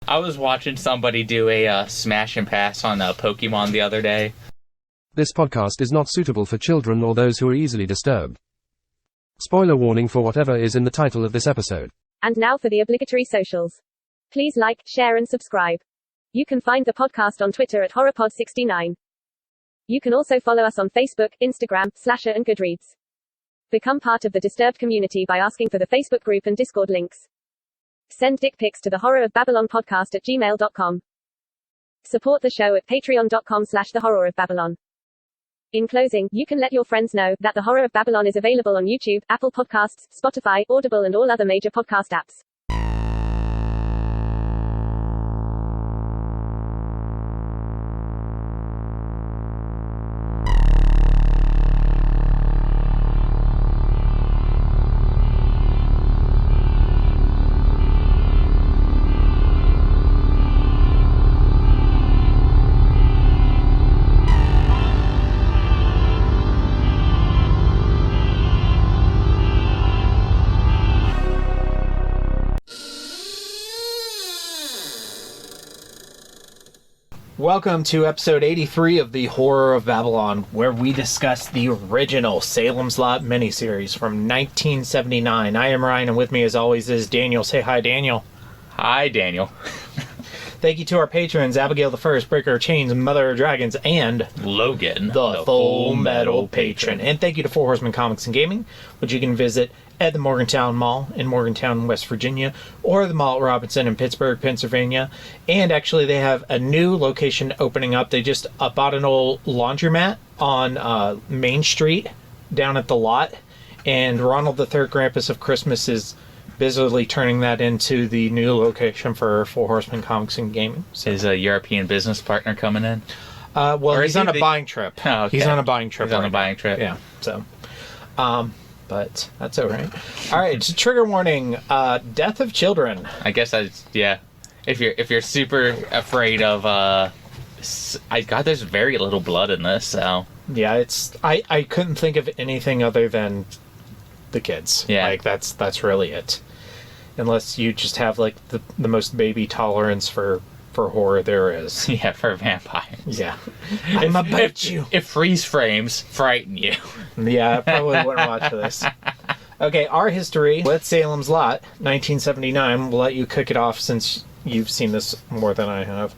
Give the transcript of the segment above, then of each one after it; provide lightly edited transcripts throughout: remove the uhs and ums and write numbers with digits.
I was watching somebody do a smash and pass on Pokemon the other day. This podcast is not suitable for children or those who are easily disturbed. Spoiler warning for whatever is in the title of this episode. And now for the obligatory socials. Please like, share and subscribe. You can find the podcast on Twitter at HorrorPod69. You can also follow us on Facebook, Instagram, Slasher and Goodreads. Become part of the Disturbed community by asking for the Facebook group and Discord links. Send dick pics to the horrorofbabylonpodcast@gmail.com. Support the show at patreon.com/thehorrorofbabylon. In closing, you can let your friends know that The Horror of Babylon is available on YouTube, Apple Podcasts, Spotify, Audible and all other major podcast apps. Welcome to episode 83 of The Horror of Babylon, where we discuss the original Salem's Lot miniseries from 1979. I am Ryan, and with me as always is Daniel. Say hi, Daniel. Hi, Daniel. Thank you to our patrons, Abigail the First, Breaker of Chains, Mother of Dragons, and Logan, the Full Metal Patron. And thank you to Four Horsemen Comics and Gaming, which you can visit at the Morgantown Mall in Morgantown, West Virginia, or the Mall at Robinson in Pittsburgh, Pennsylvania. And actually, they have a new location opening up. They just bought an old laundromat on Main Street down at the lot. And Ronald the Third Krampus of Christmas is busily turning that into the new location for Four Horsemen Comics and Gaming. So, is a European business partner coming in? Well, he's on a buying trip. Oh, okay. He's on a buying trip. He's on a buying trip. Yeah, so... but that's all right. All right, so trigger warning: death of children. I guess yeah. If you're super afraid of there's very little blood in this, so yeah, I couldn't think of anything other than the kids. Yeah, like that's really it. Unless you just have like the most baby tolerance for horror there is. Yeah, for vampires. Yeah, I'm about you. If freeze frames frighten you. Yeah, I probably wouldn't watch this. Okay, our history with Salem's Lot, 1979. We'll let you kick it off since you've seen this more than I have.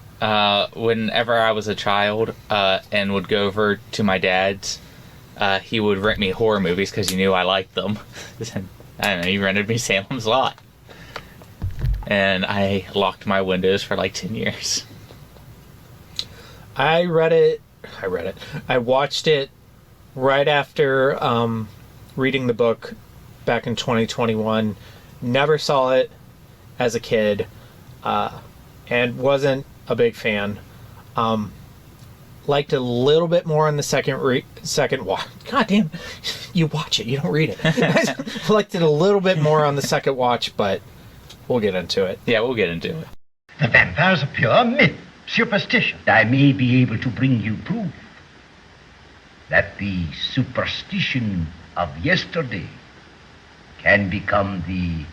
Whenever I was a child and would go over to my dad's, he would rent me horror movies because he knew I liked them. I don't know, he rented me Salem's Lot. And I locked my windows for like 10 years. I watched it right after reading the book back in 2021. Never saw it as a kid, and wasn't a big fan. Liked it a little bit more on the second watch. God damn, you watch it, you don't read it. Liked it a little bit more on the second watch, but we'll get into it. Yeah, we'll get into it. The vampire's a pure myth, superstition. I may be able to bring you proof that the superstition of yesterday can become the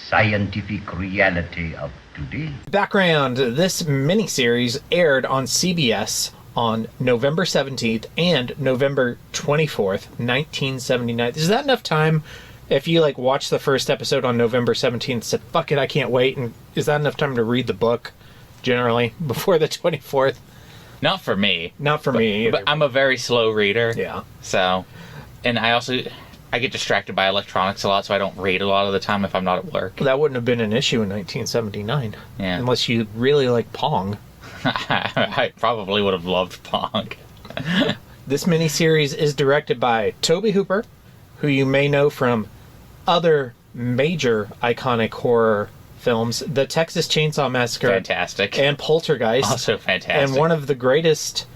scientific reality of today. Background: this miniseries aired on CBS on November 17th and November 24th, 1979. Is that enough time? If you watch the first episode on November 17th, said, fuck it, I can't wait, and is that enough time to read the book, generally, before the 24th? Not for me. Not for me either. But I'm a very slow reader. Yeah. So, and I get distracted by electronics a lot, so I don't read a lot of the time if I'm not at work. That wouldn't have been an issue in 1979. Yeah. Unless you really like Pong. I probably would have loved Pong. This miniseries is directed by Tobe Hooper, who you may know from other major iconic horror films, The Texas Chainsaw Massacre. Fantastic. And Poltergeist. Also fantastic. And one of the greatest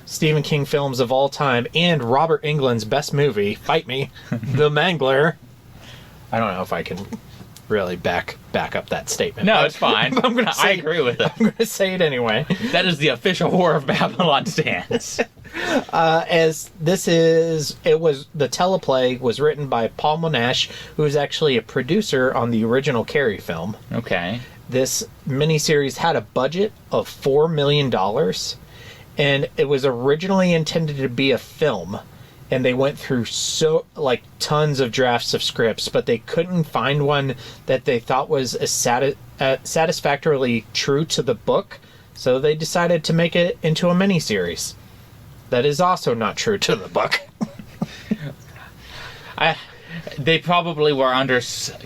Stephen King films of all time, and Robert Englund's best movie, Fight Me, The Mangler. I don't know if I can really back up that statement. No, it's fine. I agree with it. I'm going to say it anyway. That is the official Horror of Babylon stance. As this is, the teleplay was written by Paul Monash, who is actually a producer on the original Carrie film. Okay. this miniseries had a budget of $4 million, and it was originally intended to be a film. And they went through tons of drafts of scripts, but they couldn't find one that they thought was satisfactorily true to the book. So they decided to make it into a miniseries. That is also not true to the book. They probably were under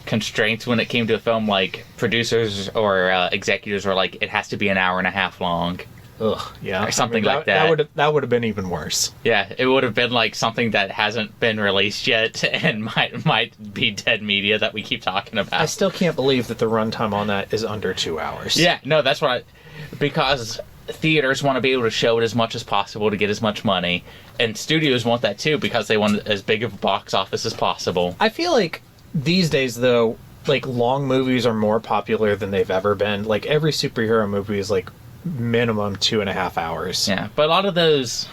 constraints when it came to a film. Like producers or executives were like, it has to be an hour and a half long. Ugh, yeah, or something like that. That would have been even worse. Yeah, it would have been like something that hasn't been released yet and might be dead media that we keep talking about. I still can't believe that the runtime on that is under 2 hours. Yeah, no, that's what because theaters want to be able to show it as much as possible to get as much money, and studios want that too because they want as big of a box office as possible. I feel like these days, though, like long movies are more popular than they've ever been. Like every superhero movie is like minimum 2.5 hours. Yeah, but a lot of those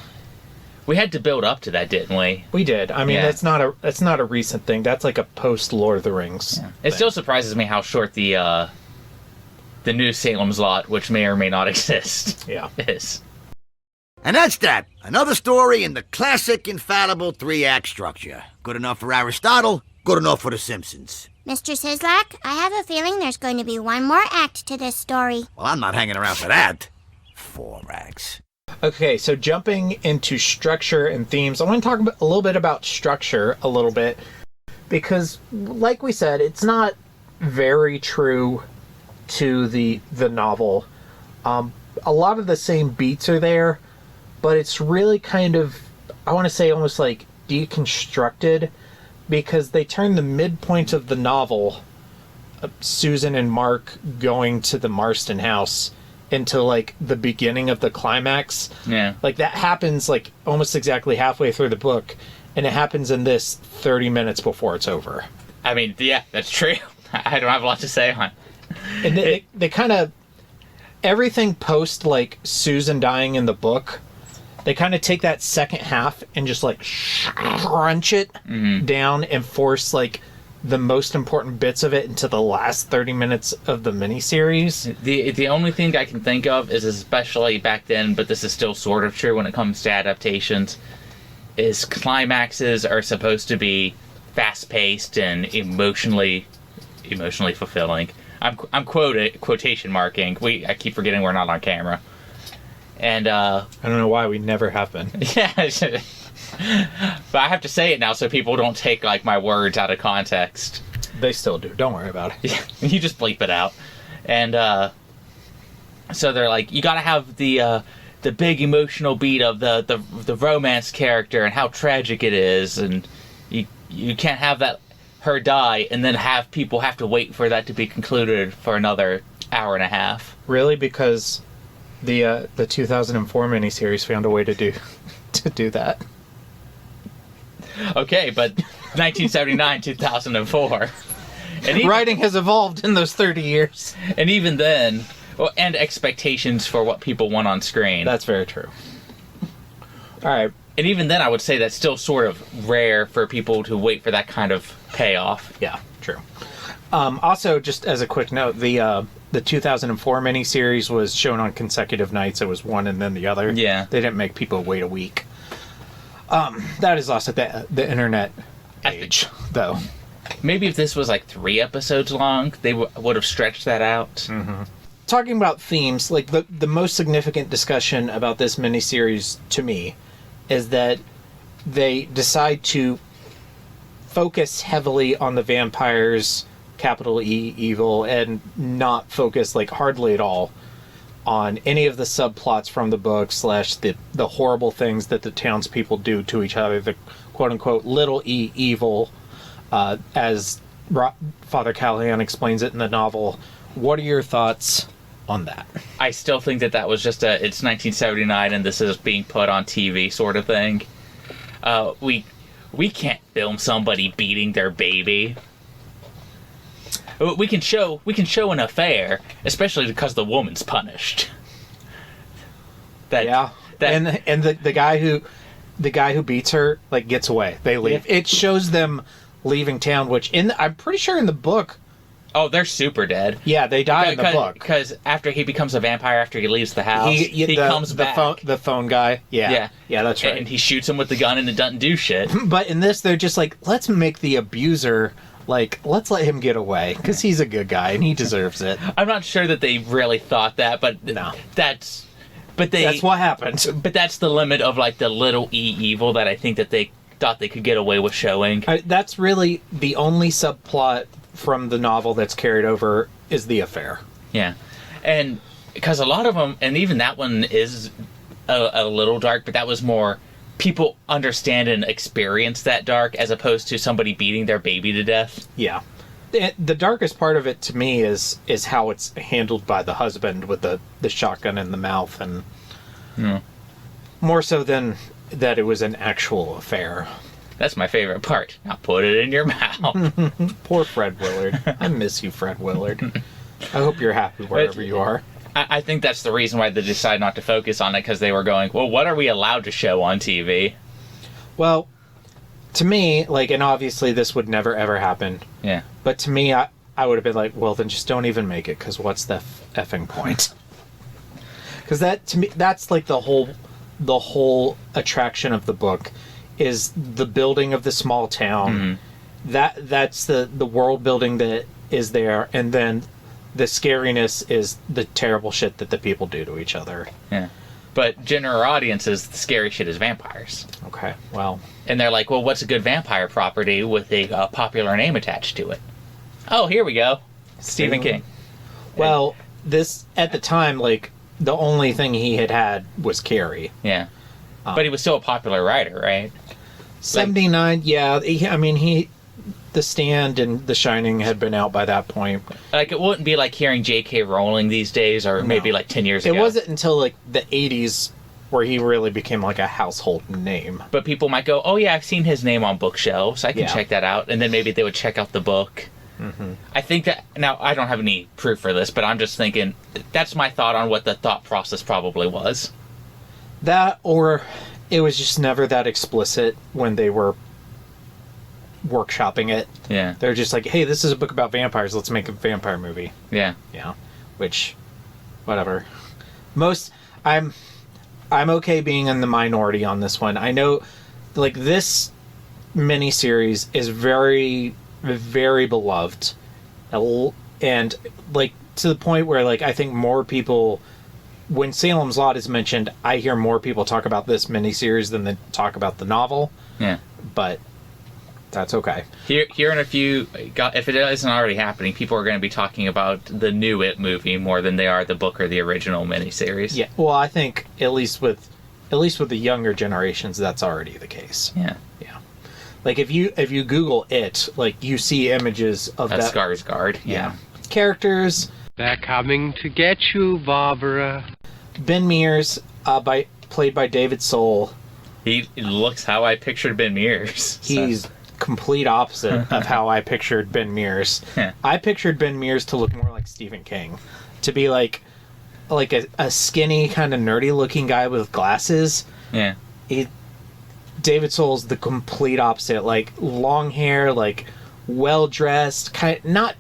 we had to build up to that, didn't we? We did. I mean, that's not a recent thing. That's like a post Lord of the Rings. Yeah. It still surprises me how short the new Salem's Lot, which may or may not exist, is. And that's that. Another story in the classic, infallible 3-act structure. Good enough for Aristotle, good enough for The Simpsons. Mr. Sislak, I have a feeling there's going to be one more act to this story. Well, I'm not hanging around for that. 4 acts. Okay, so jumping into structure and themes, I want to talk a little bit about structure a little bit, because, like we said, it's not very true to the novel. A lot of the same beats are there, but it's really kind of, I want to say, almost like deconstructed, because they turn the midpoint of the novel, Susan and Mark going to the Marston house, into like the beginning of the climax. Yeah. Like that happens like almost exactly halfway through the book, and it happens in this 30 minutes before it's over. I mean, yeah, that's true. I don't have a lot to say on. And they kind of, everything post like Susan dying in the book, they kind of take that second half and just like crunch it down and force like the most important bits of it into the last 30 minutes of the miniseries. The only thing I can think of is, especially back then, but this is still sort of true when it comes to adaptations, is climaxes are supposed to be fast-paced and emotionally fulfilling. I'm quotation marking. I keep forgetting we're not on camera. And I don't know why we never have been. Yeah, but I have to say it now so people don't take like my words out of context. They still do. Don't worry about it. Yeah, you just bleep it out. And so they're like, you got to have the big emotional beat of the romance character and how tragic it is, and you can't have that her die and then have people have to wait for that to be concluded for another hour and a half. Really? Because the 2004 miniseries found a way to do that. Okay, but 1979, 2004. And writing has evolved in those 30 years. And even then, and expectations for what people want on screen. That's very true. All right. And even then, I would say that's still sort of rare for people to wait for that kind of payoff. Yeah, true. Also, just as a quick note, the 2004 miniseries was shown on consecutive nights. It was one and then the other. Yeah. They didn't make people wait a week. That is also the internet age, though. Maybe if this was like 3 episodes long, they would have stretched that out. Mm-hmm. Talking about themes, like the most significant discussion about this miniseries to me is that they decide to focus heavily on the vampires, capital E, evil, and not focus like hardly at all on any of the subplots from the book / the horrible things that the townspeople do to each other, the quote-unquote little e evil, as Father Callahan explains it in the novel. What are your thoughts on that? I still think that was just it's 1979 and this is being put on TV sort of thing. We can't film somebody beating their baby. We can show an affair, especially because the woman's punished. And the guy who beats her like gets away. They leave. Yeah. It shows them leaving town, which I'm pretty sure in the book Oh, they're super dead. Yeah, they die in the book. Because after he becomes a vampire, after he leaves the house, he comes back. The phone guy. Yeah. Yeah, that's right. And he shoots him with the gun and it doesn't do shit. But in this, they're just like, let's make the abuser, like, let's let him get away. Because he's a good guy and he deserves it. I'm not sure that they really thought that, but no. That's what happened. But that's the limit of, like, the little evil that I think that they thought they could get away with showing. That's really the only subplot from the novel that's carried over is the affair. Yeah. And because a lot of them, and even that one is a little dark, but that was more people understand and experience that dark as opposed to somebody beating their baby to death. Yeah. The darkest part of it to me is how it's handled by the husband with the shotgun in the mouth, and more so than that it was an actual affair. That's my favorite part. Now put it in your mouth. Poor Fred Willard. I miss you, Fred Willard. I hope you're happy wherever you are. I think that's the reason why they decided not to focus on it, because they were going, well, what are we allowed to show on TV? Well, to me, like, and obviously this would never ever happen. Yeah. But to me, I would have been like, well, then just don't even make it, because what's the effing point? Because that, to me, that's like the whole attraction of the book is the building of the small town. Mm-hmm. That's the world building that is there, and then the scariness is the terrible shit that the people do to each other. Yeah. But general audiences, the scary shit is vampires. Okay, well. And they're like, well, what's a good vampire property with a popular name attached to it? Oh, here we go. Stephen King. Well, this, at the time, like, the only thing he had was Carrie. Yeah. But he was still a popular writer, right? 79, yeah. The Stand and The Shining had been out by that point. Like, it wouldn't be like hearing J.K. Rowling these days, or maybe like 10 years ago. It wasn't until like the 80s where he really became like a household name. But people might go, oh yeah, I've seen his name on bookshelves. I can check that out. And then maybe they would check out the book. Mm-hmm. I think that, now I don't have any proof for this, but I'm just thinking, that's my thought on what the thought process probably was. That, or it was just never that explicit when they were workshopping it. Yeah. They're just like, hey, this is a book about vampires, let's make a vampire movie. Yeah. Yeah. Which, whatever. I'm okay being in the minority on this one. I know, like, this miniseries is very, very beloved. And, like, to the point where, like, I think more people, when Salem's Lot is mentioned, I hear more people talk about this miniseries than they talk about the novel. Yeah. But that's okay. Here in a few, if it isn't already happening, people are going to be talking about the new It movie more than they are the book or the original miniseries. Yeah. Well, I think at least with the younger generations, that's already the case. Yeah. Yeah. Like if you Google It, like you see images of that Skarsgård. Yeah. Characters. They're coming to get you, Barbara. Ben Mears, played by David Soul. He looks how I pictured Ben Mears. He's complete opposite of how I pictured Ben Mears. I pictured Ben Mears to look more like Stephen King, to be like a skinny kind of nerdy looking guy with glasses. Yeah. David Soul's the complete opposite, like long hair, like well dressed, not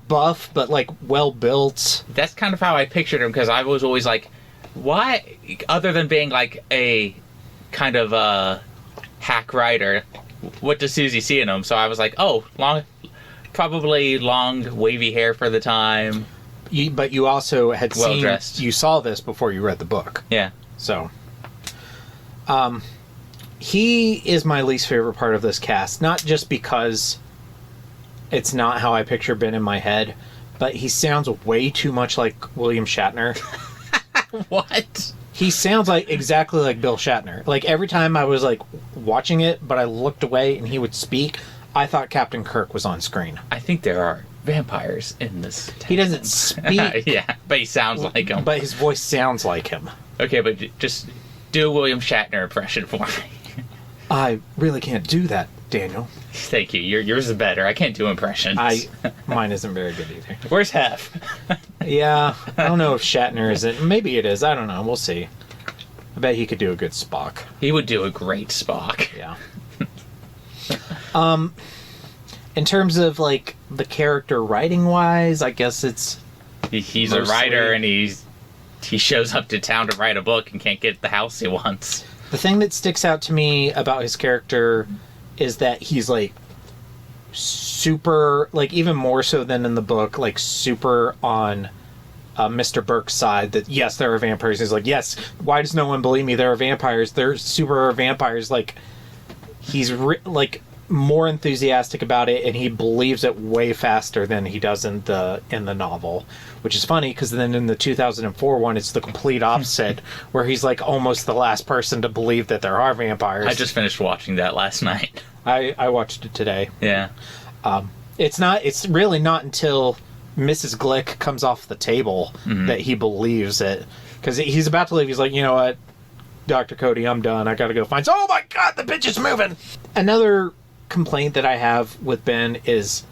buff, but like well built. That's kind of how I pictured him, because I was always like, why, other than being like a kind of a hack writer, what does Susie see in him? So I was like, oh, probably long wavy hair for the time. But you also had well dressed. You saw this before you read the book. Yeah. So, he is my least favorite part of this cast, not just because it's not how I picture Ben in my head, but he sounds way too much like William Shatner. What? He sounds like exactly like Bill Shatner. Like every time I was like watching it, but I looked away and he would speak, I thought Captain Kirk was on screen. I think there are vampires in this town. He doesn't speak. Yeah, but he sounds like him. But his voice sounds like him. Okay, but just do a William Shatner impression for me. I really can't do that, Daniel. Thank you. Yours is better. I can't do impressions. Mine isn't very good either. Where's Hef? Yeah, I don't know if Shatner is it. Maybe it is. I don't know. We'll see. I bet he could do a good Spock. He would do a great Spock. Yeah. in terms of like the character writing wise, I guess it's He's mostly... a writer, and he shows up to town to write a book and can't get the house he wants. The thing that sticks out to me about his character is that he's like super, like even more so than in the book, like super on Mr. Burke's side that yes, there are vampires. He's like, yes, why does no one believe me? There are vampires. They're super vampires. Like he's like more enthusiastic about it, and he believes it way faster than he does in the novel, which is funny because then in the 2004 one, it's the complete opposite, where he's like almost the last person to believe that there are vampires. I just finished watching that last night. I watched it today. Yeah. It's really not until Mrs. Glick comes off the table that he believes it, because he's about to leave. He's like, you know what, Dr. Cody, I'm done. I gotta go find. Oh my God, the bitch is moving. Another complaint that I have with Ben is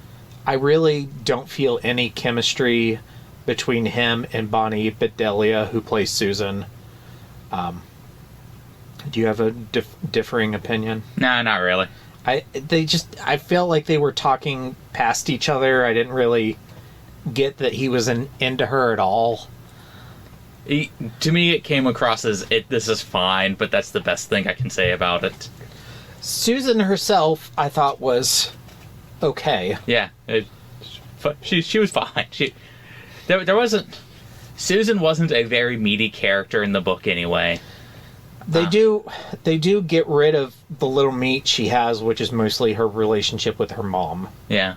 I really don't feel any chemistry between him and Bonnie Bedelia, who plays Susan. Do you have a differing opinion? Nah, not really. I felt like they were talking past each other. I didn't really get that he was into her at all. To me, it came across as this is fine, but that's the best thing I can say about it. Susan herself, I thought, was okay. Yeah, she was fine. There wasn't... Susan wasn't a very meaty character in the book anyway. They do get rid of the little meat she has, which is mostly her relationship with her mom. Yeah.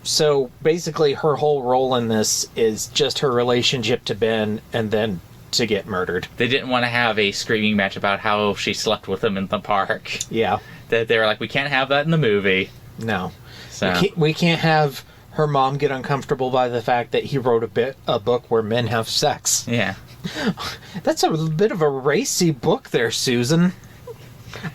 So basically her whole role in this is just her relationship to Ben and then to get murdered. They didn't want to have a screaming match about how she slept with him in the park. Yeah. They were like, we can't have that in the movie. No. So. We can't have her mom get uncomfortable by the fact that he wrote a book where men have sex. Yeah. That's a bit of a racy book there, Susan.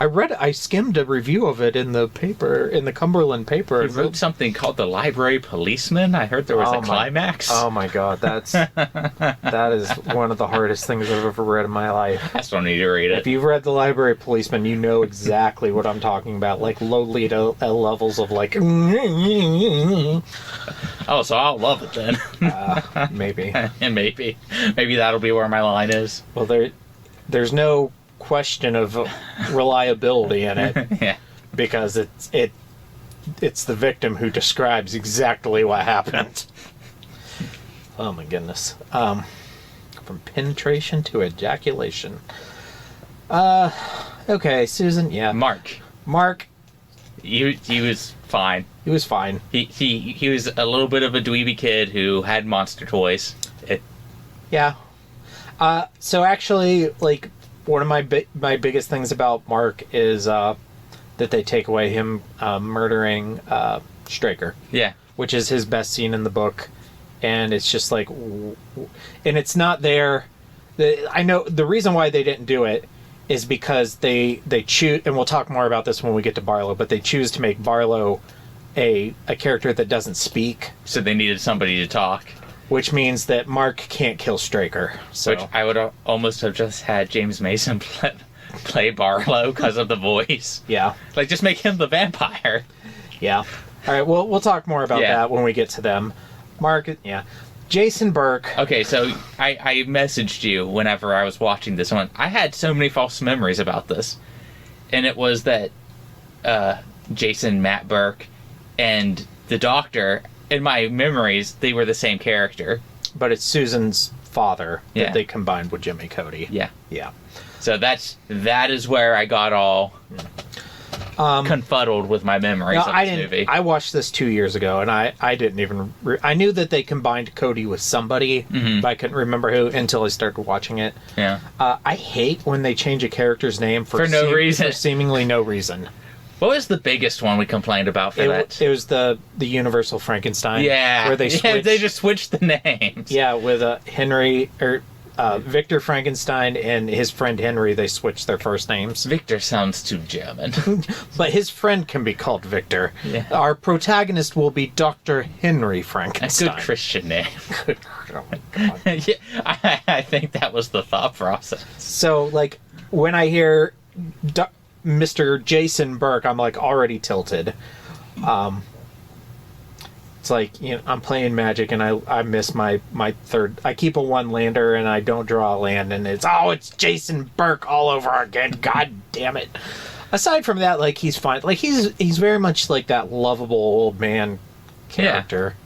I skimmed a review of it in the paper, in the Cumberland paper. He wrote something called The Library Policeman. I heard there was a climax. Oh my God, that is one of the hardest things I've ever read in my life. I still need to read it. If you've read The Library Policeman, you know exactly what I'm talking about. Like Lolita levels of like. Oh, so I'll love it then. Maybe. And maybe that'll be where my line is. Well, there's no question of reliability in it. Yeah. Because it's the victim who describes exactly what happened. Oh my goodness. From penetration to ejaculation. Okay, Susan, yeah. Mark. He was fine. He was fine. He was a little bit of a dweeby kid who had monster toys. Yeah. So actually, like, one of my biggest things about Mark is that they take away him murdering Straker. Yeah. Which is his best scene in the book. And it's just like... And it's not there... I know the reason why they didn't do it is because they choose... And we'll talk more about this when we get to Barlow, but they choose to make Barlow a character that doesn't speak. So they needed somebody to talk. Which means that Mark can't kill Straker. So. Which I would almost have just had James Mason play Barlow because of the voice. Yeah. Like, just make him the vampire. Yeah. All right, well, we'll talk more about that when we get to them. Mark, yeah. Jason Burke. Okay, so I messaged you whenever I was watching this one. I had so many false memories about this. And it was that Jason Matt Burke and the Doctor... In my memories, they were the same character. But it's Susan's father that they combined with Jimmy Cody. Yeah. Yeah. So that is where I got all confuddled with my memories of this movie. I watched this 2 years ago, and I didn't even... I knew that they combined Cody with somebody, but I couldn't remember who until I started watching it. Yeah. I hate when they change a character's name for no reason. For seemingly no reason. What was the biggest one we complained about for that? It was the Universal Frankenstein. Yeah. Where they just switched the names. Yeah, with Victor Frankenstein and his friend Henry, they switched their first names. Victor sounds too German. But his friend can be called Victor. Yeah. Our protagonist will be Dr. Henry Frankenstein. A good Christian name. Oh my God. Yeah, I think that was the thought process. So, like, when I hear Mr. Jason Burke, I'm like already tilted. It's like, you know, I'm playing Magic and I miss my third. I keep a one lander and I don't draw a land, and it's Jason Burke all over again. God damn it. Aside from that, like, he's fine. Like, he's very much like that lovable old man character. Yeah.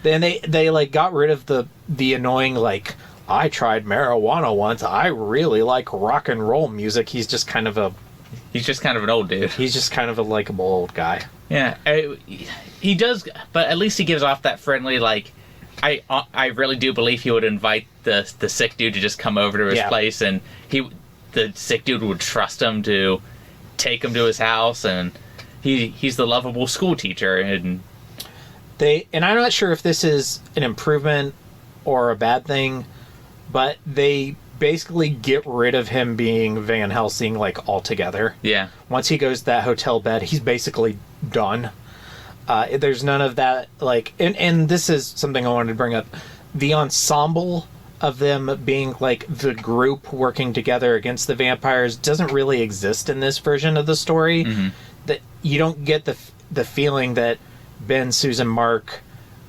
Then they like got rid of the annoying, like, I tried marijuana once. I really like rock and roll music. He's just kind of an old dude. He's just kind of a likable old guy. Yeah, he does, but at least he gives off that friendly, like, I really do believe he would invite the sick dude to just come over to his place, and the sick dude would trust him to take him to his house, and he's the lovable school teacher, and I'm not sure if this is an improvement or a bad thing, but they basically get rid of him being Van Helsing, like, altogether. Yeah. Once he goes to that hotel bed, he's basically done. There's none of that, like, and this is something I wanted to bring up. The ensemble of them being, like, the group working together against the vampires doesn't really exist in this version of the story. Mm-hmm. That you don't get the feeling that Ben, Susan, Mark,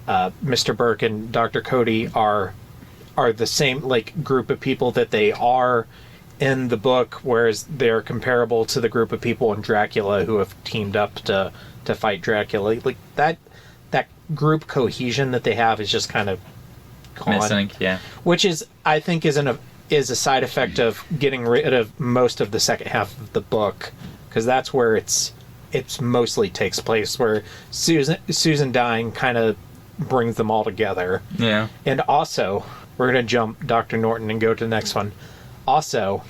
Mr. Burke, and Dr. Cody are the same, like, group of people that they are in the book, whereas they're comparable to the group of people in Dracula who have teamed up to fight Dracula. Like, that group cohesion that they have is just kind of gone. Missing, yeah. Which is, I think, is a side effect of getting rid of most of the second half of the book, because that's where it's mostly takes place, where Susan dying kind of brings them all together. Yeah. And also, we're going to jump Dr. Norton and go to the next one. Also,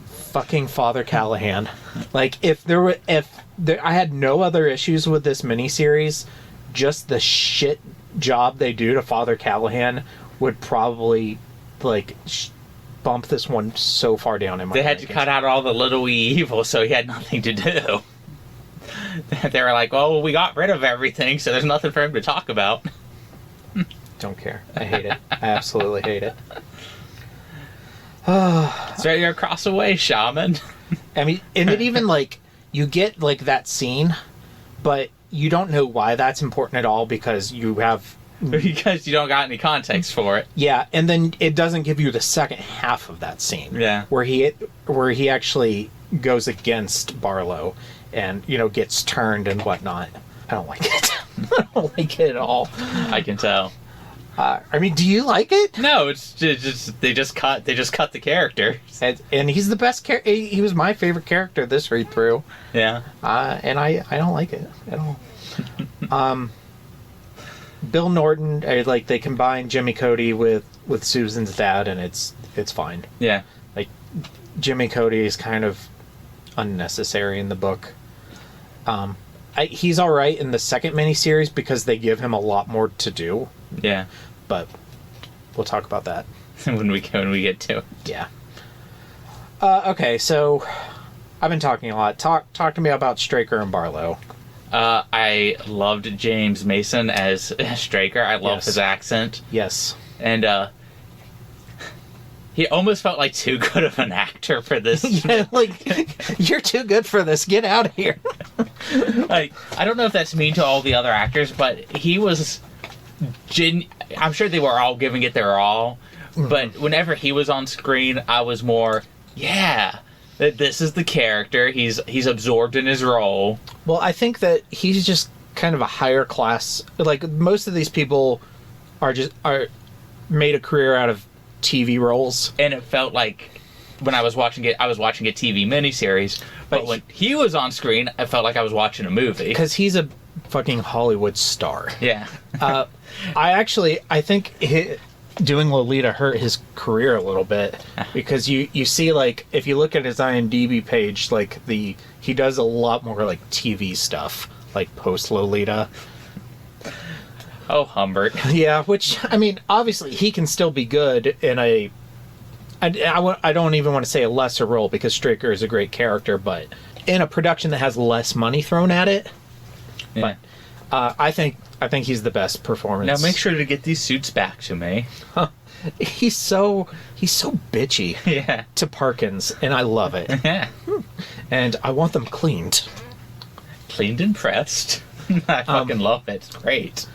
fucking Father Callahan. Like, I had no other issues with this miniseries, just the shit job they do to Father Callahan would probably, like, bump this one so far down in my They had rankings. to cut out all the little evil, so he had nothing to do. They were like, well, we got rid of everything, so there's nothing for him to talk about. Don't care. I hate it. I absolutely hate it. It's right across the way, Shaman. I mean, and it even, like, you get, like, that scene, but you don't know why that's important at all, because you have... Because you don't got any context for it. Yeah, and then it doesn't give you the second half of that scene. Yeah. Where he actually goes against Barlow and, you know, gets turned and whatnot. I don't like it. I don't like it at all. I can tell. I mean, do you like it? No, it's just they just cut the character. And he's the best character. He was my favorite character this read through. Yeah. And I don't like it at all. Bill Norton, they combine Jimmy Cody with Susan's dad, and it's fine. Yeah. Like, Jimmy Cody is kind of unnecessary in the book. He's all right in the second miniseries because they give him a lot more to do. Yeah. But we'll talk about that when we get to it. Yeah. Okay, so I've been talking a lot. Talk to me about Straker and Barlow. I loved James Mason as Straker. I love his accent. Yes. And he almost felt like too good of an actor for this. Yeah, like, you're too good for this. Get out of here. Like, I don't know if that's mean to all the other actors, but he was... I'm sure they were all giving it their all, but whenever he was on screen, I was more, this is the character. He's absorbed in his role. Well, I think that he's just kind of a higher class. Like, most of these people are made a career out of TV roles, and it felt like when I was watching it, I was watching a TV miniseries. But when he was on screen, I felt like I was watching a movie because he's a fucking Hollywood star. Yeah. I think doing Lolita hurt his career a little bit, because you see, like, if you look at his IMDb page, like, he does a lot more, like, TV stuff, like, post Lolita. Oh, Humbert. Yeah, which, I mean, obviously he can still be good in I don't even want to say a lesser role, because Straker is a great character, but in a production that has less money thrown at it. Yeah. But I think he's the best performance. Now make sure to get these suits back to me. He's so bitchy to Parkins, and I love it. Yeah. And I want them cleaned. Cleaned and pressed. I fucking love it. It's great.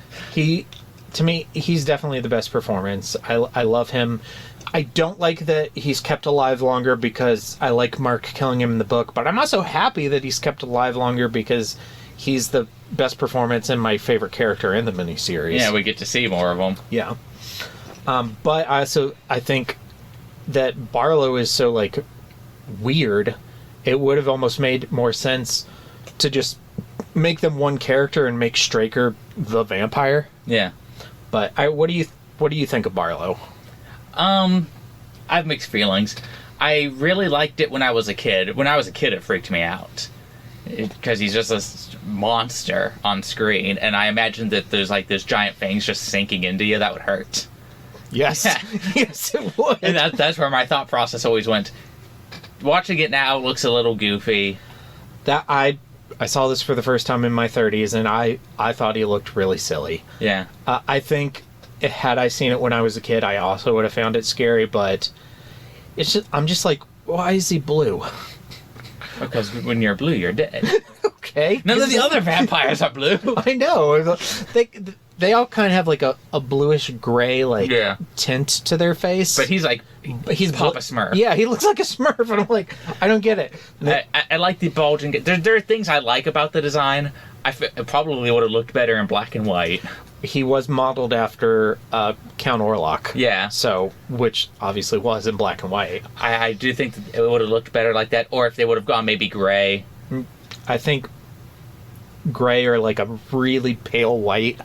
To me, he's definitely the best performance. I love him. I don't like that he's kept alive longer because I like Mark killing him in the book, but I'm also happy that he's kept alive longer because he's the best performance and my favorite character in the miniseries. Yeah, we get to see more of him. Yeah. But I think that Barlow is so, like, weird, it would have almost made more sense to just make them one character and make Straker the vampire. Yeah. But what do you think of Barlow? I have mixed feelings. I really liked it when I was a kid. When I was a kid, it freaked me out. Because he's just a monster on screen, and I imagined that there's like this giant fangs just sinking into you. That would hurt. Yes. Yeah. Yes, it would. And that's where my thought process always went. Watching it now looks a little goofy. That I saw this for the first time in my 30s, and I thought he looked really silly. Yeah. I think had I seen it when I was a kid, I also would have found it scary, but I'm just like, why is he blue? Because when you're blue, you're dead. Okay. None of the other vampires are blue. I know. They all kind of have like a bluish gray tint to their face. But he's Papa Smurf. Yeah, he looks like a Smurf, and I'm like, I don't get it. I like the bulging. There are things I like about the design. It probably would have looked better in black and white. He was modeled after Count Orlok. Yeah. So, which obviously was in black and white. I do think that it would have looked better like that, or if they would have gone maybe gray. I think gray or like a really pale white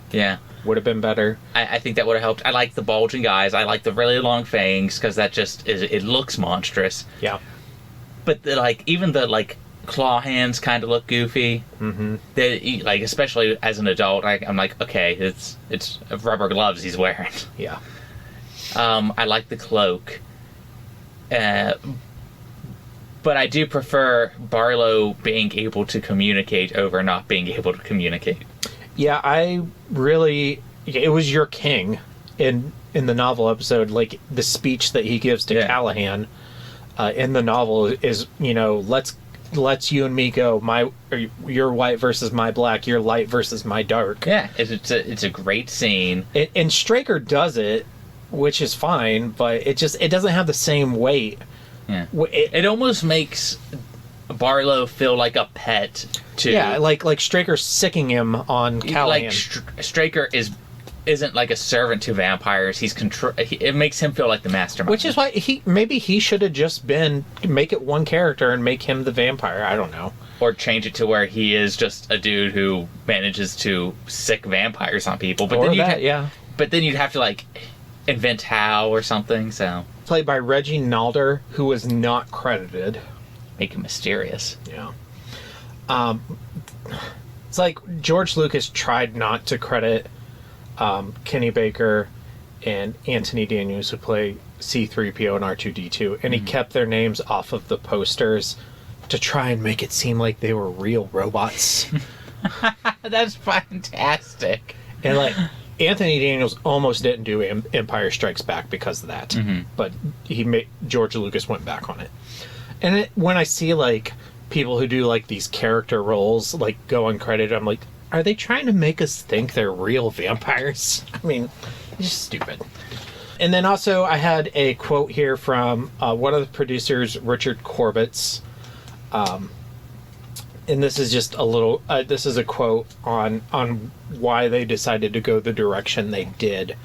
would have been better. I think that would have helped. I like the bulging eyes. I like the really long fangs, because that just it looks monstrous. Yeah. But even the claw hands kind of look goofy. Mm-hmm. They especially as an adult, I'm like, okay, it's rubber gloves he's wearing. Yeah. I like the cloak, but I do prefer Barlow being able to communicate over not being able to communicate. Yeah, it was your king in the novel episode. Like the speech that he gives to Callahan in the novel is, let's you and me go. Your white versus my black. Your light versus my dark. Yeah, it's a great scene. And Straker does it, which is fine, but it doesn't have the same weight. Yeah, it almost makes Barlow feel like a pet too. Yeah, like Straker sicking him on Callahan. Straker isn't like a servant to vampires. It makes him feel like the mastermind. Which is why he should have just make it one character and make him the vampire. I don't know. Or change it to where he is just a dude who manages to sick vampires on people. But But then you'd have to invent how or something. So played by Reggie Nalder, who was not credited. Make him mysterious. Yeah. It's like George Lucas tried not to credit Kenny Baker and Anthony Daniels, who play C-3PO and R2-D2, and he kept their names off of the posters to try and make it seem like they were real robots. That's fantastic. And Anthony Daniels almost didn't do Empire Strikes Back because of that, but George Lucas went back on it. And when I see people who do these character roles go uncredited, I'm like, are they trying to make us think they're real vampires? I mean, it's just stupid. And then also I had a quote here from one of the producers, Richard Corbetts. And this is just this is a quote on why they decided to go the direction they did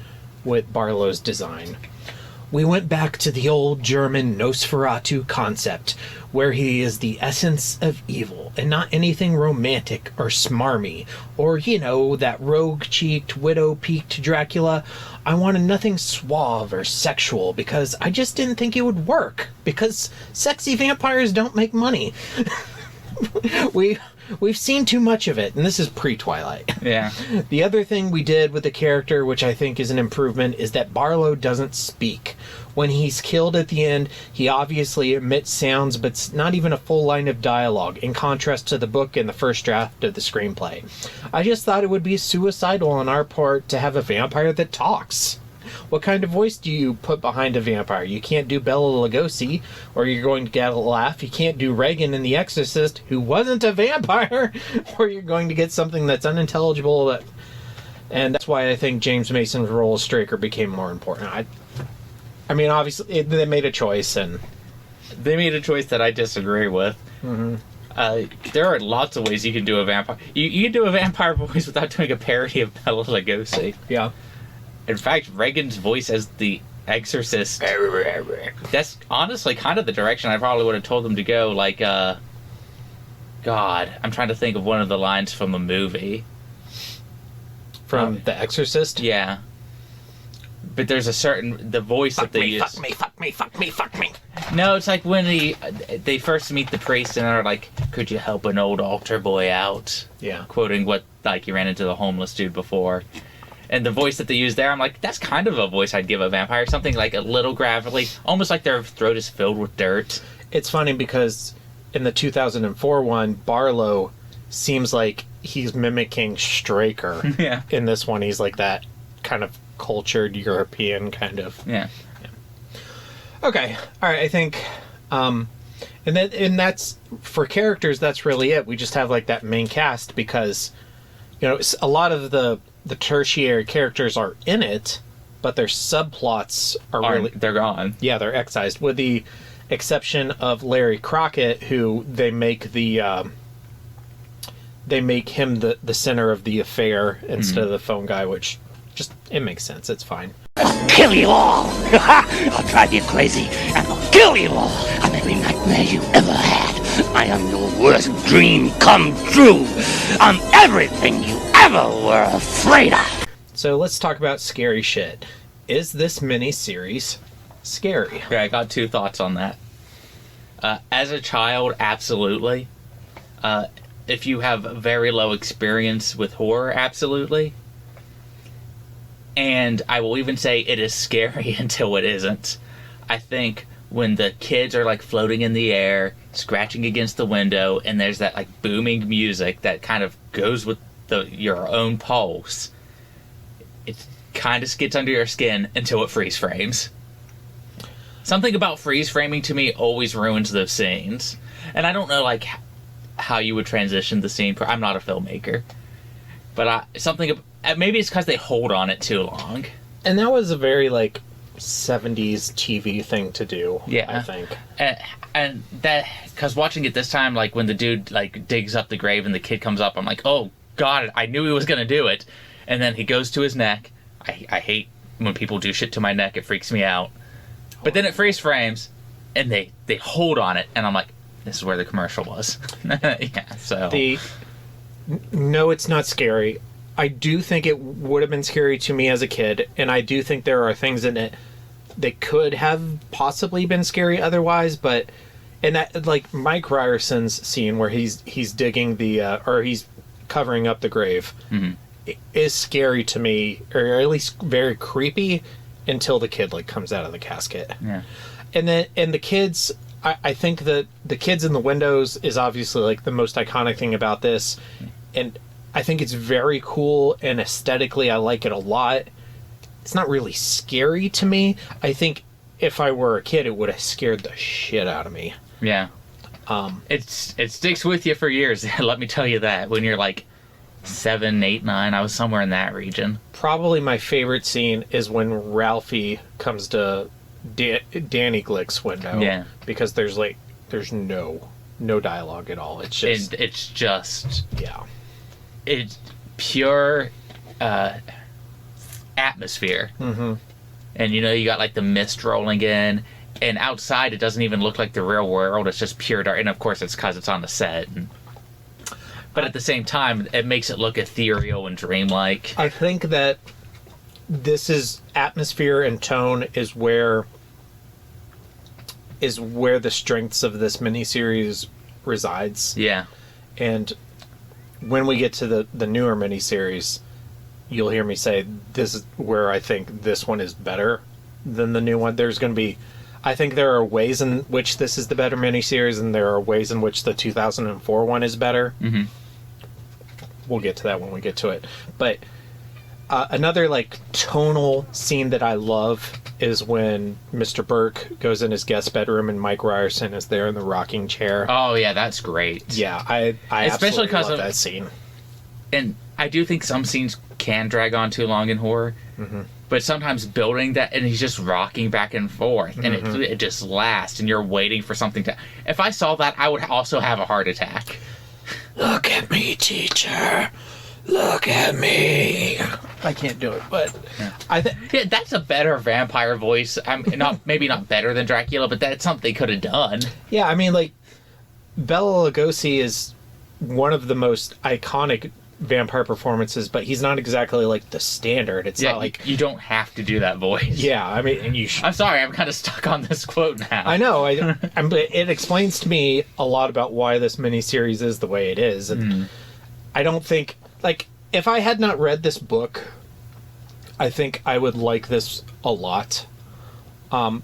with Barlow's design. We went back to the old German Nosferatu concept, where he is the essence of evil, and not anything romantic or smarmy, or, that rogue-cheeked, widow-peaked Dracula. I wanted nothing suave or sexual, because I just didn't think it would work, because sexy vampires don't make money. We've seen too much of it, and this is pre-Twilight. Yeah. The other thing we did with the character, which I think is an improvement, is that Barlow doesn't speak. When he's killed at the end, he obviously emits sounds, but it's not even a full line of dialogue, in contrast to the book and the first draft of the screenplay. I just thought it would be suicidal on our part to have a vampire that talks. What kind of voice do you put behind a vampire? You can't do Bela Lugosi, or you're going to get a laugh. You can't do Reagan in The Exorcist, who wasn't a vampire, or you're going to get something that's unintelligible. And that's why I think James Mason's role as Straker became more important. I mean, obviously, they made a choice, and... They made a choice that I disagree with. Mm-hmm. There are lots of ways you can do a vampire. You can do a vampire voice without doing a parody of Bela Lugosi. Yeah. In fact, Reagan's voice as the Exorcist, that's honestly kind of the direction I probably would have told them to go. Like, God, I'm trying to think of one of the lines from a movie. From The Exorcist? Yeah. But there's the voice that they use. Fuck me. No, it's like when they first meet the priest and they're like, "Could you help an old altar boy out?" Yeah. Quoting what, like, you ran into the homeless dude before. And the voice that they use there, I'm like, that's kind of a voice I'd give a vampire. Something like a little gravelly, almost like their throat is filled with dirt. It's funny because in the 2004 one, Barlow seems like he's mimicking Straker. Yeah. In this one, he's like that kind of cultured European kind of. Yeah. Okay. All right. I think, and that's for characters. That's really it. We just have like that main cast because, a lot of the tertiary characters are in it, but their subplots they're gone. Yeah, they're excised, with the exception of Larry Crockett, who they make him the center of the affair instead of the phone guy, which just it makes sense. It's fine. I'll kill you all! I'll drive you crazy, and I'll kill you all! I'm every nightmare you ever had. I am your worst dream come true. I'm everything you ever were afraid of. So let's talk about scary shit. Is this miniseries scary? Okay, I got two thoughts on that. As a child, absolutely. If you have very low experience with horror, absolutely. And I will even say it is scary until it isn't. I think when the kids are like floating in the air, scratching against the window, and there's that like booming music that kind of goes with your own pulse, it kind of gets under your skin until it freeze frames. Something about freeze framing to me always ruins those scenes. And I don't know like how you would transition the scene. I'm not a filmmaker. But maybe it's because they hold on it too long. And that was a very, like, 70s TV thing to do, yeah. I think. And that, because watching it this time, like, when the dude, like, digs up the grave and the kid comes up, I'm like, oh, God, I knew he was going to do it. And then he goes to his neck. I hate when people do shit to my neck. It freaks me out. But then it freeze frames, and they hold on it, and I'm like, this is where the commercial was. Yeah, so... No, it's not scary. I do think it would have been scary to me as a kid, and I do think there are things in it that could have possibly been scary otherwise, but... And that, like, Mike Ryerson's scene where he's digging or he's covering up the grave is scary to me, or at least very creepy, until the kid, like, comes out of the casket. Yeah. And the kids... I think that the kids in the windows is obviously, like, the most iconic thing about this. And I think it's very cool, and aesthetically I like it a lot. It's not really scary to me. I think if I were a kid, it would have scared the shit out of me. Yeah. It sticks with you for years, let me tell you that. When you're like 7, 8, 9, I was somewhere in that region. Probably my favorite scene is when Ralphie comes to Danny Glick's window. Yeah. Because there's no dialogue at all. It's just yeah. It's pure atmosphere. Mm-hmm. And you got like the mist rolling in, and outside it doesn't even look like the real world. It's just pure dark. And of course it's because it's on the set. But at the same time, it makes it look ethereal and dreamlike. I think that this is atmosphere and tone is where the strengths of this miniseries resides. Yeah. And when we get to the newer miniseries, you'll hear me say this is where I think this one is better than the new one. I think there are ways in which this is the better miniseries, and there are ways in which the 2004 one is better. Mm-hmm. We'll get to that when we get to it. But Another like tonal scene that I love is when Mr. Burke goes in his guest bedroom and Mike Ryerson is there in the rocking chair. Oh yeah, that's great. Yeah, I especially absolutely love of that scene. And I do think some scenes can drag on too long in horror, but sometimes building that, and he's just rocking back and forth, and it just lasts, and you're waiting for something to. If I saw that, I would also have a heart attack. Look at me, teacher. Look at me. I can't do it, but yeah, that's a better vampire voice. I'm not maybe not better than Dracula, but that's something they could have done. Yeah, I mean, like Bela Lugosi is one of the most iconic vampire performances, but he's not exactly like the standard. It's not like you don't have to do that voice. Yeah, I mean, and I'm sorry, I'm kind of stuck on this quote now. I know. It explains to me a lot about why this miniseries is the way it is, and I don't think. Like, if I had not read this book, I think I would like this a lot.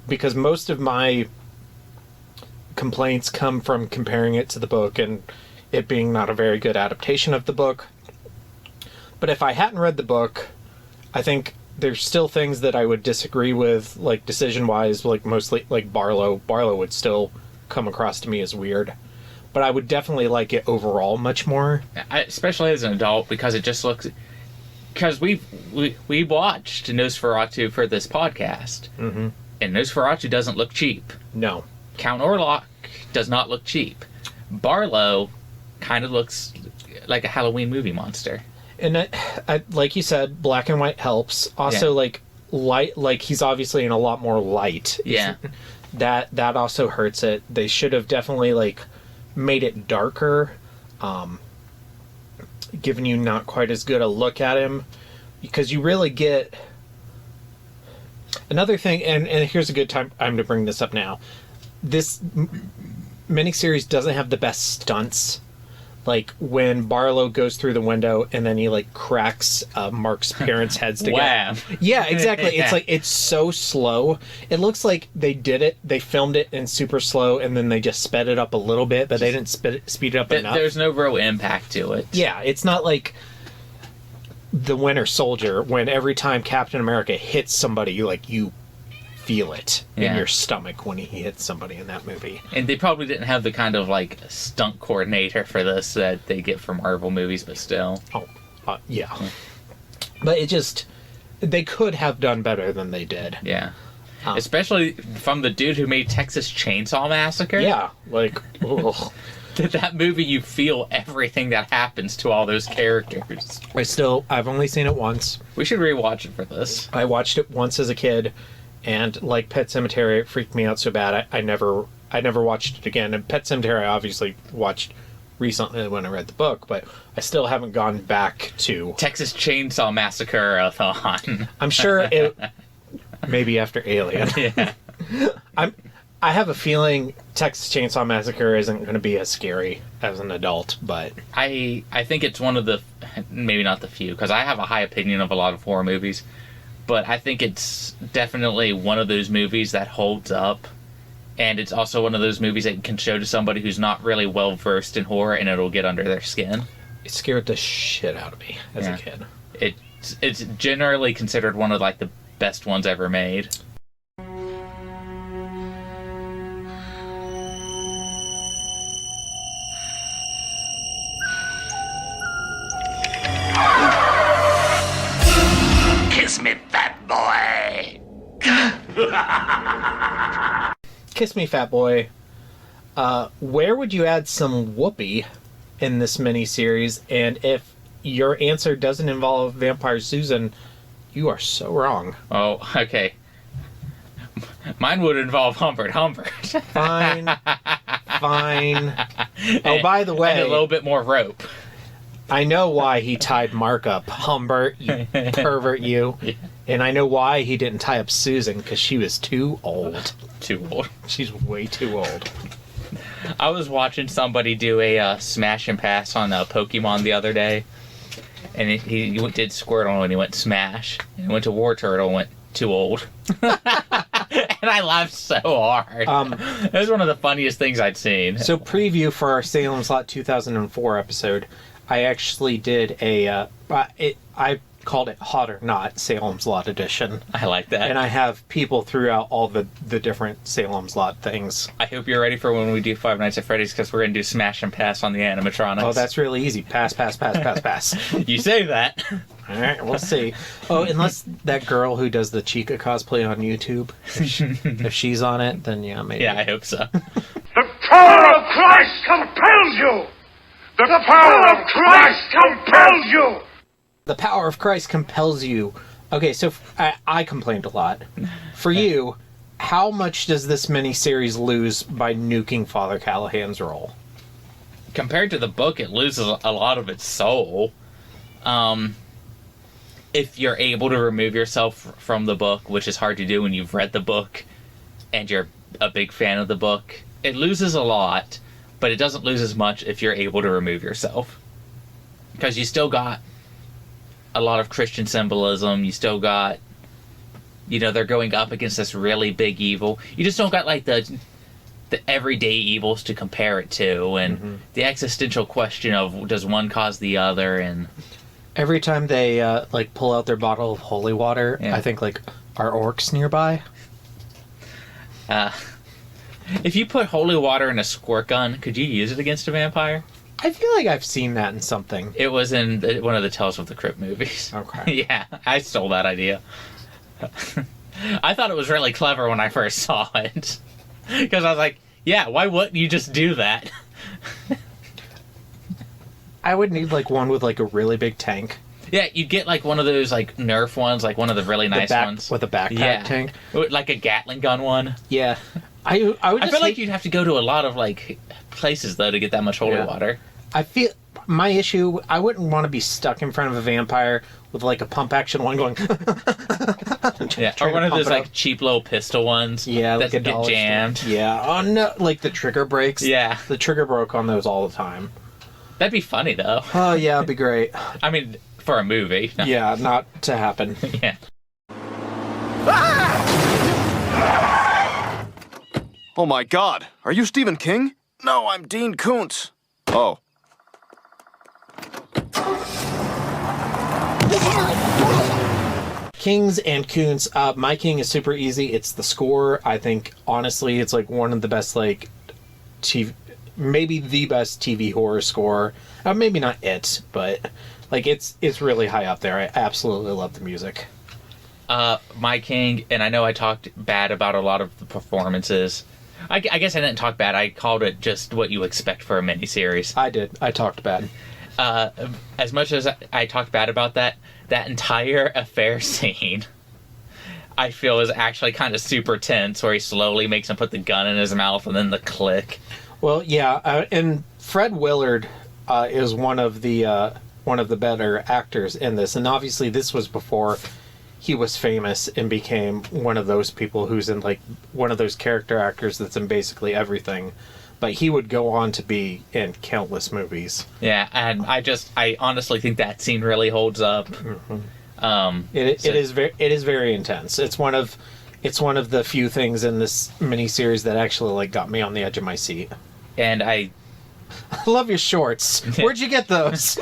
Because most of my complaints come from comparing it to the book and it being not a very good adaptation of the book. But if I hadn't read the book, I think there's still things that I would disagree with, like decision-wise, like mostly like Barlow. Barlow would still come across to me as weird. But I would definitely like it overall much more. Especially as an adult, because it just looks... Because we watched Nosferatu for this podcast. Mm-hmm. And Nosferatu doesn't look cheap. No. Count Orlok does not look cheap. Barlow kind of looks like a Halloween movie monster. And like you said, black and white helps. Also, like light, like he's obviously in a lot more light. Yeah. That also hurts it. They should have definitely like made it darker, giving you not quite as good a look at him, because you really get another thing. And here's a good time to bring this up now. This miniseries doesn't have the best stunts. Like when Barlow goes through the window and then he like cracks Mark's parents' heads together. Wow. Yeah, exactly. It's like it's so slow. It looks like they did it. They filmed it in super slow and then they just sped it up a little bit, but they didn't speed it up enough. There's no real impact to it. Yeah, it's not like the Winter Soldier when every time Captain America hits somebody, you feel it in your stomach when he hits somebody in that movie. And they probably didn't have the kind of like stunt coordinator for this that they get from Marvel movies, but still. Yeah. But it just, they could have done better than they did. Yeah. Especially from the dude who made Texas Chainsaw Massacre. Yeah, like, ugh. That movie, you feel everything that happens to all those characters. I've only seen it once. We should rewatch it for this. I watched it once as a kid. And like Pet Sematary, it freaked me out so bad I never watched it again. And Pet Sematary I obviously watched recently when I read the book, but I still haven't gone back to Texas Chainsaw Massacre-a-thon. I'm sure it maybe after Alien. Yeah. I have a feeling Texas Chainsaw Massacre isn't going to be as scary as an adult, but I think it's one of the, maybe not the few, because I have a high opinion of a lot of horror movies. But I think it's definitely one of those movies that holds up. And it's also one of those movies that you can show to somebody who's not really well-versed in horror, and it'll get under their skin. It scared the shit out of me as a kid. It's generally considered one of like the best ones ever made. Kiss me, fat boy. Kiss me, fat boy. Where would you add some whoopee in this miniseries? And if your answer doesn't involve Vampire Susan, you are so wrong. Oh, okay. Mine would involve Humbert. Fine. Oh, by the way, and a little bit more rope. I know why he tied Mark up. Humbert, you pervert, you. Yeah. And I know why he didn't tie up Susan, because she was too old. Too old. She's way too old. I was watching somebody do a smash and pass on Pokemon the other day. And he did Squirtle and he went smash. And he went to War Turtle and went too old. And I laughed so hard. It was one of the funniest things I'd seen. So preview for our Salem's Lot 2004 episode. I actually did I called it Hot or Not, Salem's Lot Edition. I like that. And I have people throughout all the different Salem's Lot things. I hope you're ready for when we do Five Nights at Freddy's, because we're going to do smash and pass on the animatronics. Oh, that's really easy. Pass, pass, pass, pass, pass. You say that. All right, we'll see. Oh, unless that girl who does the Chica cosplay on YouTube, if she's on it, then yeah, maybe. Yeah, I hope so. The power of Christ compels you! The power of Christ compels you! The power of Christ compels you. Okay, so I complained a lot. For you, how much does this miniseries lose by nuking Father Callahan's role? Compared to the book, it loses a lot of its soul. If you're able to remove yourself from the book, which is hard to do when you've read the book and you're a big fan of the book, it loses a lot, but it doesn't lose as much if you're able to remove yourself. Because you still got a lot of Christian symbolism, you still got, they're going up against this really big evil. You just don't got, like, the everyday evils to compare it to, and the existential question of, does one cause the other, and... Every time they, pull out their bottle of holy water, I think, are orcs nearby? If you put holy water in a squirt gun, could you use it against a vampire? I feel like I've seen that in something. It was in one of the Tales of the Crypt movies. Okay. Yeah, I stole that idea. I thought it was really clever when I first saw it. Because I was like, yeah, why wouldn't you just do that? I would need, one with, a really big tank. Yeah, you'd get, one of those, Nerf ones, one of the really nice ones. With a backpack tank? Like a Gatling gun one. Yeah. I feel like you'd have to go to a lot of, places, though, to get that much holy water. I feel... My issue, I wouldn't want to be stuck in front of a vampire with, a pump-action one going... Yeah, or one of those, cheap little pistol ones. Yeah, that get jammed. Yeah. Oh, no, the trigger breaks. Yeah. The trigger broke on those all the time. That'd be funny, though. Oh, yeah, it'd be great. I mean, for a movie. No. Yeah, not to happen. Yeah. Oh my God, are you Stephen King? No, I'm Dean Koontz. Oh. Kings and Koontz. My King is super easy. It's the score. I think, honestly, it's one of the best, TV, maybe the best TV horror score. Maybe not it, but, it's really high up there. I absolutely love the music. My King, and I know I talked bad about a lot of the performances. I guess I didn't talk bad. I called it just what you expect for a miniseries. I did. I talked bad. As much as I talked bad about that entire affair scene, I feel is actually kind of super tense, where he slowly makes him put the gun in his mouth and then the click. Well, yeah, and Fred Willard is one of the better actors in this, and obviously this was before he was famous and became one of those people who's in one of those character actors that's in basically everything. But he would go on to be in countless movies. Yeah, and I honestly think that scene really holds up. Mm-hmm. It is very intense. It's one of the few things in this miniseries that actually got me on the edge of my seat. And I love your shorts. Where'd you get those?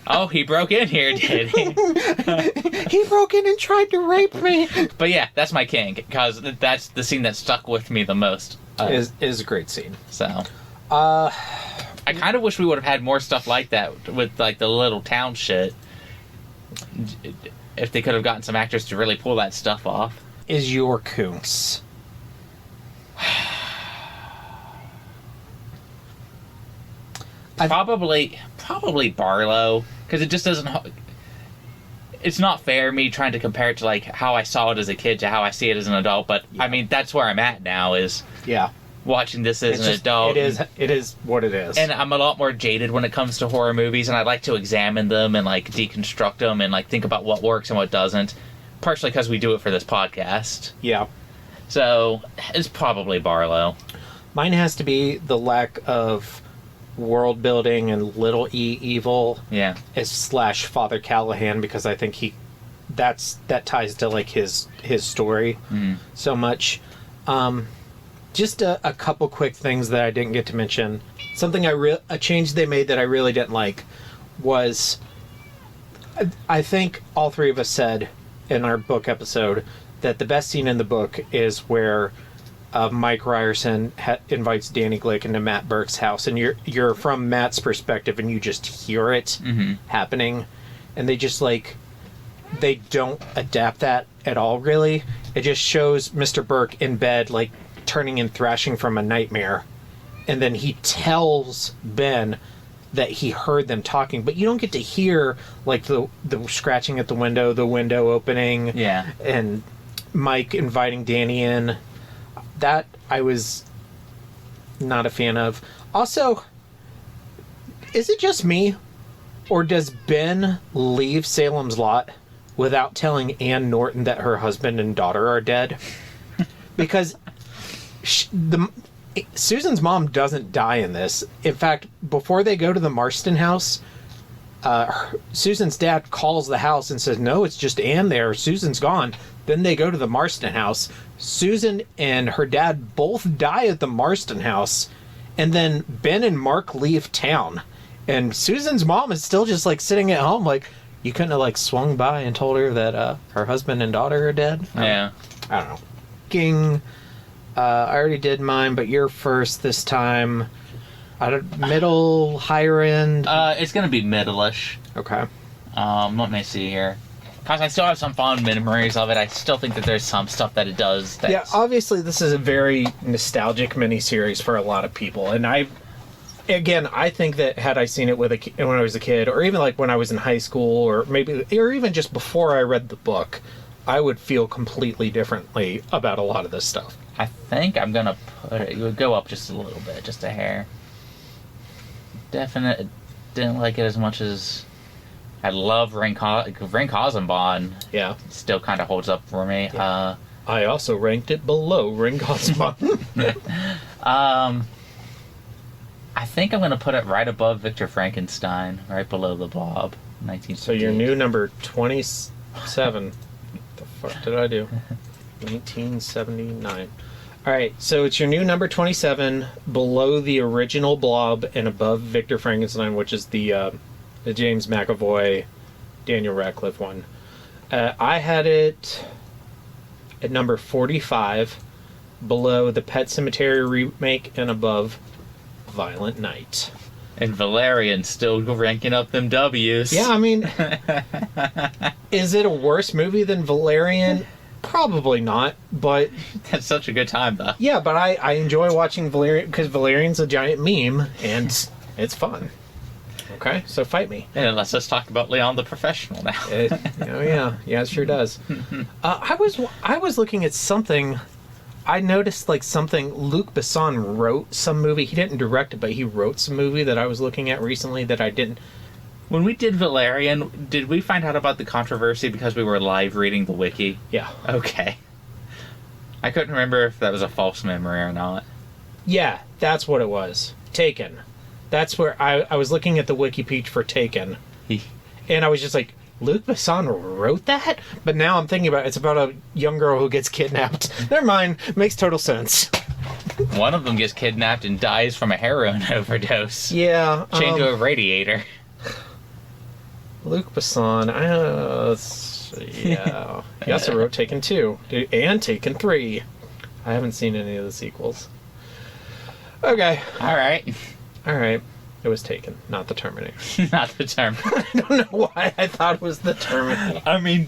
Oh, he broke in here, did he? He broke in and tried to rape me. But yeah, that's my King, because that's the scene that stuck with me the most. Is a great scene. So, I kind of wish we would have had more stuff like that with the little town shit. If they could have gotten some actors to really pull that stuff off. Is your Koontz? Probably Barlow, because it just doesn't. It's not fair me trying to compare it to how I saw it as a kid to how I see it as an adult. But yeah. I mean, that's where I'm at now. Is watching this as an adult. It is what it is. And I'm a lot more jaded when it comes to horror movies, and I like to examine them and deconstruct them and think about what works and what doesn't. Partially because we do it for this podcast. Yeah. So it's probably Barlow. Mine has to be the lack of world building and little e evil. Yeah. / Father Callahan, because I think that ties to his story so much. Just a couple quick things that I didn't get to mention. Something a change they made that I really didn't like was I think all three of us said in our book episode that the best scene in the book is where Mike Ryerson invites Danny Glick into Matt Burke's house, and you're from Matt's perspective, and you just hear it happening, and they just they don't adapt that at all, really. It just shows Mr. Burke in bed, turning and thrashing from a nightmare, and then he tells Ben that he heard them talking, but you don't get to hear the scratching at the window opening, and Mike inviting Danny in. That I was not a fan of. Also, is it just me, or does Ben leave Salem's Lot without telling Ann Norton that her husband and daughter are dead? Because Susan's mom doesn't die in this. In fact, before they go to the Marston house, Susan's dad calls the house and says, no, it's just Ann there. Susan's gone. Then they go to the Marston house. Susan and her dad both die at the Marston house. And then Ben and Mark leave town. And Susan's mom is still just sitting at home you couldn't have swung by and told her that her husband and daughter are dead? Yeah. I don't know. King, I already did mine, but you're first this time. Middle, higher end? It's going to be middle-ish. Okay. Let me see here. Because I still have some fond memories of it. I still think that there's some stuff that it does. Yeah, obviously this is a very nostalgic miniseries for a lot of people. And I think that had I seen it when I was a kid, or even when I was in high school, or even just before I read the book, I would feel completely differently about a lot of this stuff. I think I'm going to put it... You would go up just a little bit, just a hair. Definitely didn't like it as much as... I love Ring Cosmbon. Yeah. Still kind of holds up for me. Yeah. I also ranked it below Ring Cosmbon. I think I'm going to put it right above Victor Frankenstein, right below the Blob. 1958. So your new number 27. What the fuck did I do? 1979. All right, so it's your new number 27, below the original Blob and above Victor Frankenstein, which is the James McAvoy, Daniel Radcliffe one. I had it at number 45, below the Pet Sematary remake and above Violent Night. And Valerian still ranking up them W's. Yeah, I mean, is it a worse movie than Valerian? Probably not, but... That's such a good time, though. Yeah, but I enjoy watching Valerian, because Valerian's a giant meme, and it's fun. Okay, so fight me. And let's just talk about Leon the Professional now. Yeah, it sure does. I was looking at something... I noticed something Luc Besson wrote some movie. He didn't direct it, but he wrote some movie that I was looking at recently that I didn't. When we did Valerian, did we find out about the controversy because we were live reading the wiki? Yeah. Okay. I couldn't remember if that was a false memory or not. Yeah, that's what it was. Taken. That's where I was looking at the wiki page for Taken. And I was just like, Luc Besson wrote that? But now I'm thinking about it. It's about a young girl who gets kidnapped. Never mind. Makes total sense. One of them gets kidnapped and dies from a heroin overdose. Yeah. Chained to a radiator. Luc Besson. Yeah. He also wrote Taken 2 and Taken 3. I haven't seen any of the sequels. Okay. All right. It was Taken, not the Terminator. Not the Terminator. I don't know why I thought it was the Terminator. I mean,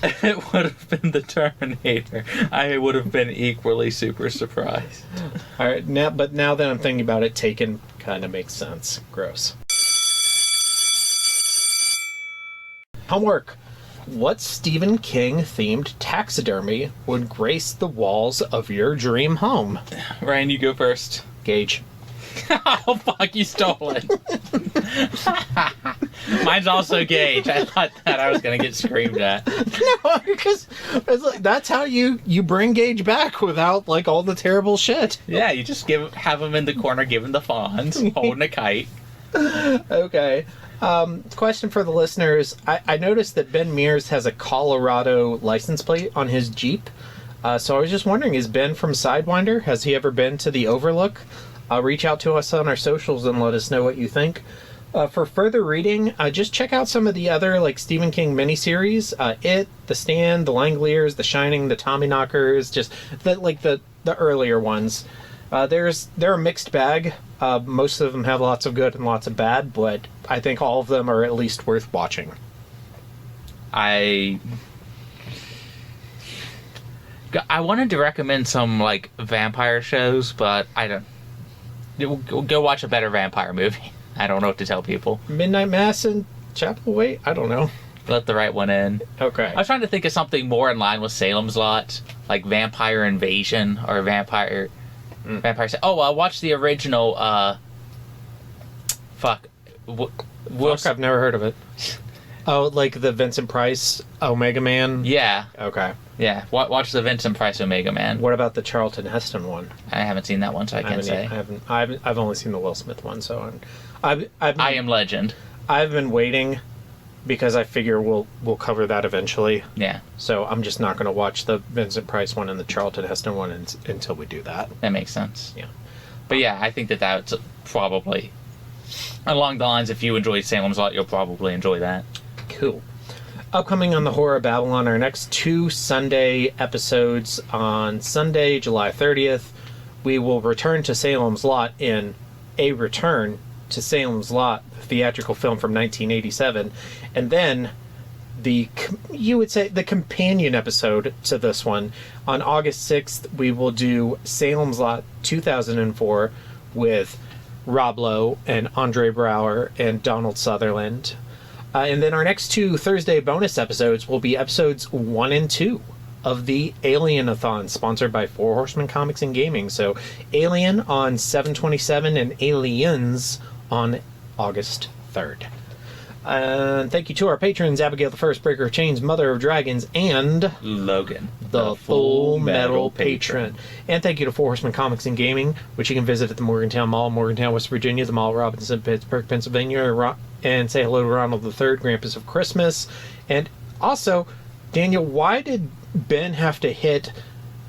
it would have been the Terminator. I would have been equally super surprised. All right, now that I'm thinking about it, Taken kind of makes sense. Gross. Homework. What Stephen King-themed taxidermy would grace the walls of your dream home? Ryan, you go first. Gage. Oh, fuck, you stole it. Mine's also Gage. I thought that I was going to get screamed at. No, because that's how you bring Gage back without, all the terrible shit. Yeah, you just have him in the corner giving the fawns, holding a kite. Okay. Question for the listeners. I noticed that Ben Mears has a Colorado license plate on his Jeep. So I was just wondering, is Ben from Sidewinder? Has he ever been to the Overlook? Reach out to us on our socials and let us know what you think. For further reading, just check out some of the other like Stephen King miniseries. It, The Stand, The Langoliers, The Shining, The Tommyknockers, just the earlier ones. They're a mixed bag. Most of them have lots of good and lots of bad, but I think all of them are at least worth watching. I wanted to recommend some like vampire shows, but I don't. Go watch a better vampire movie. I don't know what to tell people. Midnight Mass and Chapel Wait? I don't know. Let the right one in. Okay. I was trying to think of something more in line with Salem's Lot, like Vampire Invasion or Vampire. Oh, watch the original. I've never heard of it. Oh, like the Vincent Price Omega Man? Yeah. Okay. Yeah. Watch the Vincent Price Omega Man. What about the Charlton Heston one? I haven't seen that one, so I can't say. I've only seen the Will Smith one, so I Am Legend. I've been waiting because I figure we'll cover that eventually. Yeah. So I'm just not going to watch the Vincent Price one and the Charlton Heston one until we do that. That makes sense. Yeah. But yeah, I think that's probably along the lines. If you enjoyed Salem's Lot, you'll probably enjoy that. Cool. Upcoming on the Horror of Babylon, our next 2 Sunday episodes. On Sunday, July 30th, we will return to Salem's Lot in A Return to Salem's Lot, the theatrical film from 1987. And then you would say the companion episode to this one. On August 6th, we will do Salem's Lot 2004 with Rob Lowe and Andre Brower and Donald Sutherland. And then our next 2 Thursday bonus episodes will be episodes 1 and 2 of the Alien-a-thon, sponsored by Four Horsemen Comics and Gaming. So Alien on 7/27 and Aliens on August 3rd. Thank you to our patrons, Abigail the First, Breaker of Chains, Mother of Dragons, and Logan, the Full Metal Patron. And thank you to Four Horsemen Comics and Gaming, which you can visit at the Morgantown Mall, Morgantown, West Virginia, the Mall at Robinson, Pittsburgh, Pennsylvania, and say hello to Ronald III, Grampus of Christmas. And also, Daniel, why did Ben have to hit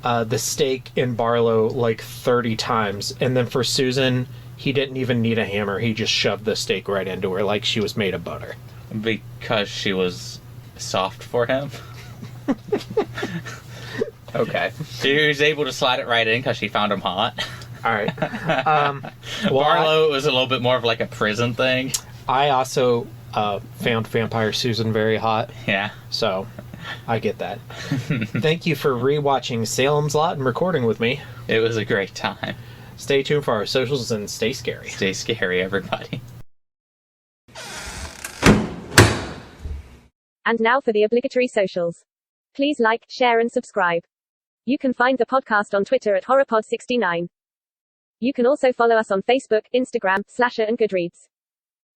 the stake in Barlow like 30 times, and then for Susan, he didn't even need a hammer. He just shoved the stake right into her like she was made of butter. Because she was soft for him. Okay. He was able to slide it right in because she found him hot. All right. Barlow was a little bit more of like a prison thing. I also found Vampire Susan very hot. Yeah. So I get that. Thank you for rewatching Salem's Lot and recording with me. It was a great time. Stay tuned for our socials and stay scary. Stay scary, everybody. And now for the obligatory socials. Please like, share, and subscribe. You can find the podcast on Twitter at HorrorPod69. You can also follow us on Facebook, Instagram, Slasher, and Goodreads.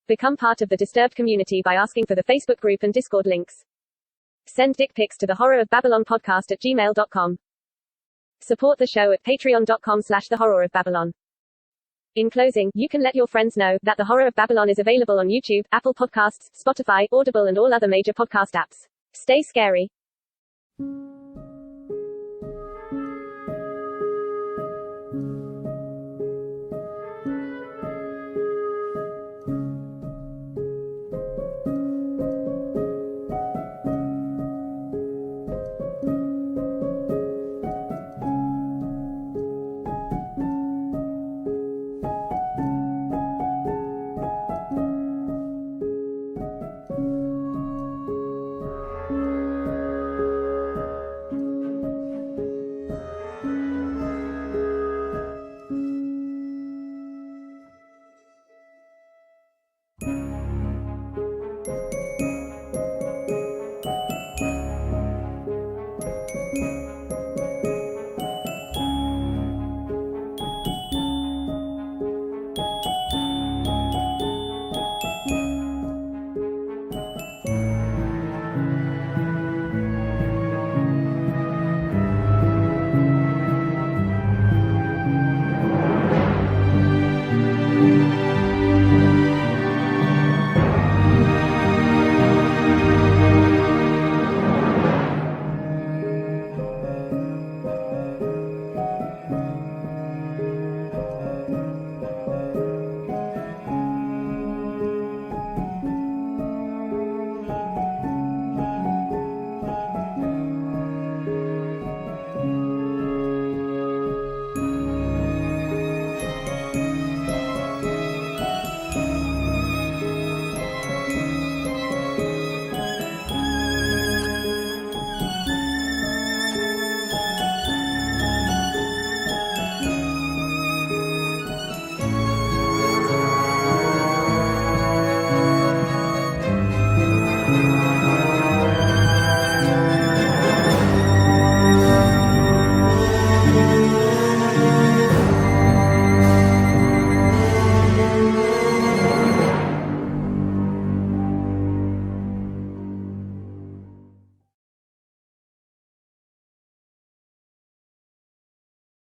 Become part of the Disturbed community by asking for the Facebook group and Discord links. Send dick pics to the Horror of Babylon podcast at gmail.com. Support the show at patreon.com/The Horror of Babylon. In closing, you can let your friends know that The Horror of Babylon is available on YouTube, Apple Podcasts, Spotify, Audible, and all other major podcast apps. Stay scary.